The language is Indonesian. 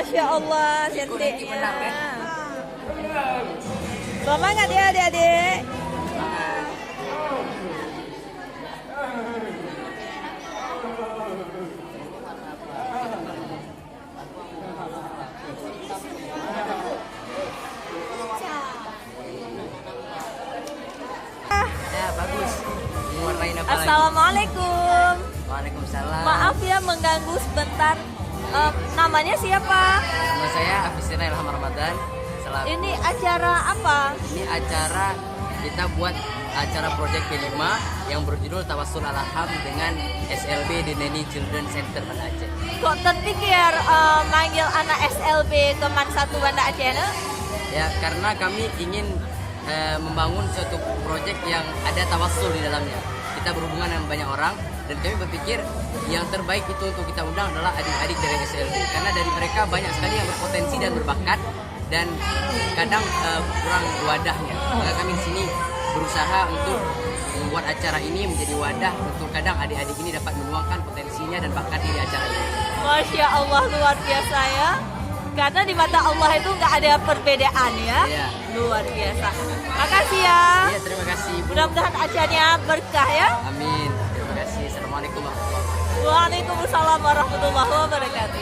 Masya Allah, cantiknya. ya. Semangat ya adik-adik. Ya bagus. Warnain apa lagi? Assalamualaikum. Waalaikumsalam. Maaf ya mengganggu sebentar. Namanya siapa? Nama saya Afisina Ilham Ramadan. Ini acara apa? Ini acara kita buat acara Project P5 yang berjudul Tawassul Al-Ham dengan SLB Deneni Children Center Banda Aceh. Kok terpikir manggil anak SLB ke Satu Banda Aceh? Ya karena kami ingin membangun suatu proyek yang ada tawassul di dalamnya. Kita berhubungan dengan banyak orang dan kami berpikir yang terbaik itu untuk kita undang adalah adik-adik dari SLB karena dari mereka banyak sekali yang berpotensi dan berbakat dan kadang kurang wadahnya. Maka kami di sini berusaha untuk membuat acara ini menjadi wadah untuk kadang adik-adik ini dapat menuangkan potensinya dan bakatnya di acara ini. Masya Allah, luar biasa ya. Karena di mata Allah itu nggak ada perbedaan ya. Iya. Luar biasa. Makasih ya. Iya, terima kasih Bu. Mudah-mudahan acaranya berkah ya. Amin. Terima kasih. Assalamualaikum warahmatullahi wabarakatuh. Waalaikumsalam warahmatullahi wabarakatuh.